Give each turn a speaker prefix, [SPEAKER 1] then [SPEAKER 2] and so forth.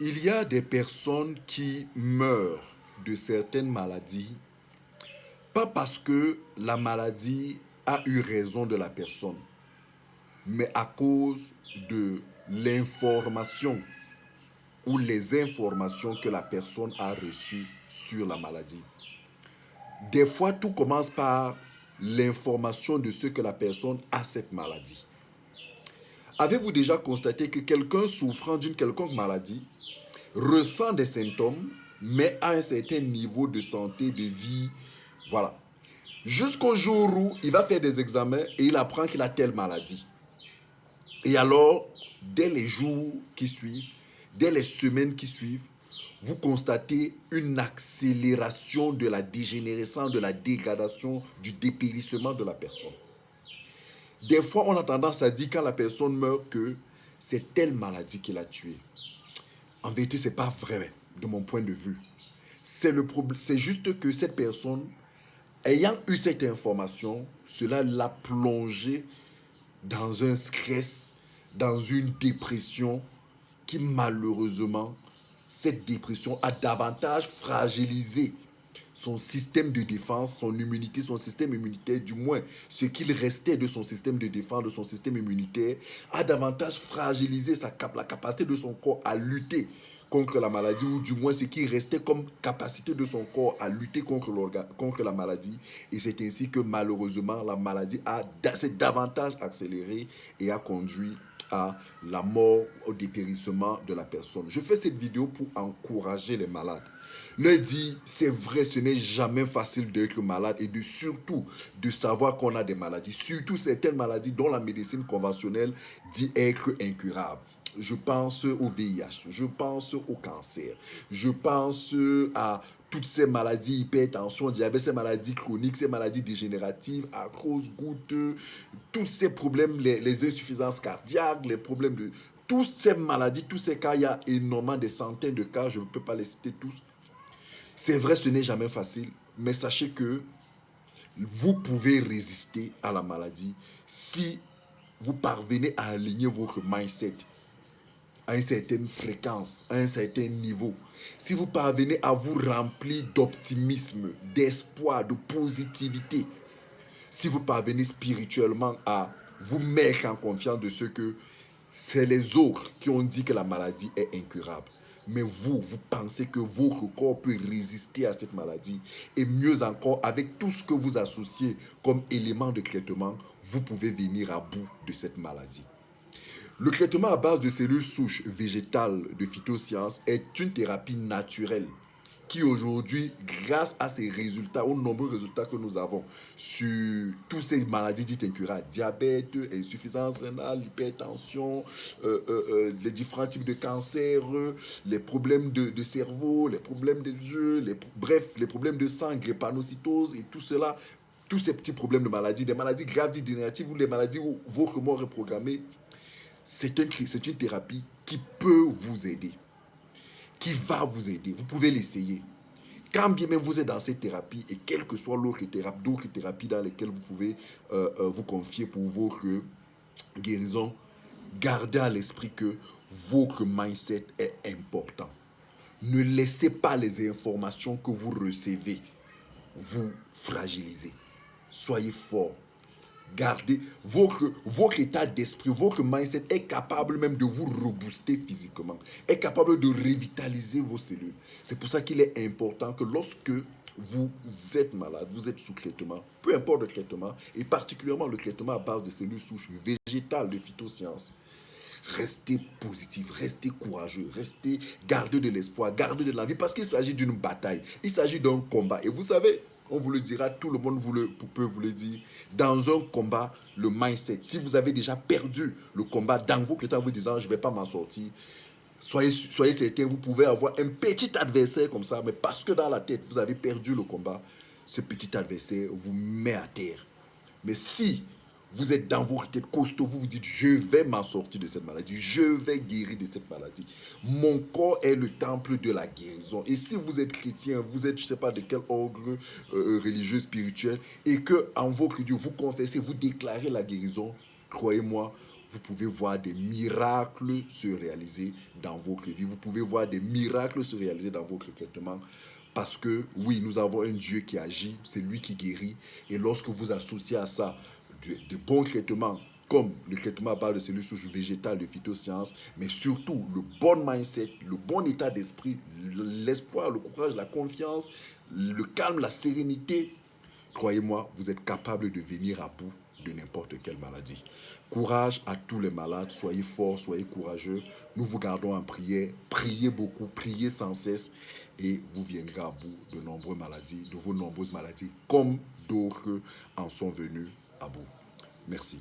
[SPEAKER 1] Il y a des personnes qui meurent de certaines maladies, pas parce que la maladie a eu raison de la personne, mais à cause de l'information ou les informations que la personne a reçues sur la maladie. Des fois, tout commence par l'information de ce que la personne a cette maladie. Avez-vous déjà constaté que quelqu'un souffrant d'une quelconque maladie ressent des symptômes, mais a un certain niveau de santé, de vie, voilà. Jusqu'au jour où il va faire des examens et il apprend qu'il a telle maladie. Et alors, dès les jours qui suivent, dès les semaines qui suivent, vous constatez une accélération de la dégénérescence, de la dégradation, du dépérissement de la personne. Des fois, on a tendance à dire quand la personne meurt que c'est telle maladie qui l'a tué. En vérité, ce n'est pas vrai de mon point de vue. C'est juste que cette personne, ayant eu cette information, cela l'a plongé dans un stress, dans une dépression qui malheureusement, cette dépression a davantage fragilisé son système de défense, son immunité, son système immunitaire, du moins ce qu'il restait de son système de défense, de son système immunitaire, a davantage fragilisé la capacité de son corps à lutter contre la maladie, ou du moins ce qui restait comme capacité de son corps à lutter contre la maladie. Et c'est ainsi que malheureusement, la maladie s'est davantage accélérée et a conduit à la mort, au dépérissement de la personne. Je fais cette vidéo pour encourager les malades. Leur dire, c'est vrai, ce n'est jamais facile d'être malade et surtout de savoir qu'on a des maladies, surtout certaines maladies dont la médecine conventionnelle dit être incurable. Je pense au VIH, je pense au cancer, je pense à toutes ces maladies, hypertension, diabète, ces maladies chroniques, ces maladies dégénératives, arthrose, goutte, tous ces problèmes, les insuffisances cardiaques, les problèmes de... Toutes ces maladies, tous ces cas, il y a énormément des centaines de cas, je ne peux pas les citer tous. C'est vrai, ce n'est jamais facile, mais sachez que vous pouvez résister à la maladie si vous parvenez à aligner votre mindset à une certaine fréquence, à un certain niveau. Si vous parvenez à vous remplir d'optimisme, d'espoir, de positivité, si vous parvenez spirituellement à vous mettre en confiance de ce que c'est les autres qui ont dit que la maladie est incurable. Mais vous pensez que votre corps peut résister à cette maladie. Et mieux encore, avec tout ce que vous associez comme élément de traitement, vous pouvez venir à bout de cette maladie. Le traitement à base de cellules souches végétales de phytosciences est une thérapie naturelle qui aujourd'hui, grâce à ces résultats, aux nombreux résultats que nous avons sur toutes ces maladies dites incurables, diabète, insuffisance rénale, hypertension, les différents types de cancers, les problèmes de cerveau, les problèmes des yeux, bref, les problèmes de sang, drépanocytose et tout cela, tous ces petits problèmes de maladies, des maladies graves dégénératives ou les maladies où votre mort est programmée, c'est une thérapie qui peut vous aider, qui va vous aider. Vous pouvez l'essayer. Quand bien même vous êtes dans cette thérapie et quelle que soit d'autres thérapies dans lesquelles vous pouvez vous confier pour votre guérison, gardez à l'esprit que votre mindset est important. Ne laissez pas les informations que vous recevez vous fragiliser. Soyez fort. Gardez votre état d'esprit, votre mindset est capable même de vous rebooster physiquement, est capable de revitaliser vos cellules. C'est pour ça qu'il est important que lorsque vous êtes malade, vous êtes sous traitement, peu importe le traitement, et particulièrement le traitement à base de cellules souches végétales de phytosciences, restez positif, restez courageux, gardez de l'espoir, gardez de l'envie, parce qu'il s'agit d'une bataille, il s'agit d'un combat. Et vous savez, on vous le dira, tout le monde peut vous le dire, dans un combat, le mindset, si vous avez déjà perdu le combat dans vos critères en vous disant, je ne vais pas m'en sortir, soyez certain, vous pouvez avoir un petit adversaire comme ça, mais parce que dans la tête, vous avez perdu le combat, ce petit adversaire vous met à terre. Mais si vous êtes dans votre tête costaud, vous vous dites, je vais m'en sortir de cette maladie, je vais guérir de cette maladie. Mon corps est le temple de la guérison. Et si vous êtes chrétien, vous êtes, je ne sais pas de quel ordre religieux, spirituel, et que en votre Dieu, vous confessez, vous déclarez la guérison, croyez-moi, vous pouvez voir des miracles se réaliser dans votre vie. Vous pouvez voir des miracles se réaliser dans votre traitement. Parce que oui, nous avons un Dieu qui agit, c'est lui qui guérit. Et lorsque vous associez à ça de bons traitements, comme le traitement à base de cellules souches végétales, de phytosciences, mais surtout le bon mindset, le bon état d'esprit, l'espoir, le courage, la confiance, le calme, la sérénité, croyez-moi, vous êtes capable de venir à bout de n'importe quelle maladie. Courage à tous les malades, soyez forts, soyez courageux. Nous vous gardons en prière, priez beaucoup, priez sans cesse et vous viendrez à bout de nombreuses maladies, de vos nombreuses maladies, comme d'autres en sont venus à bout. Merci.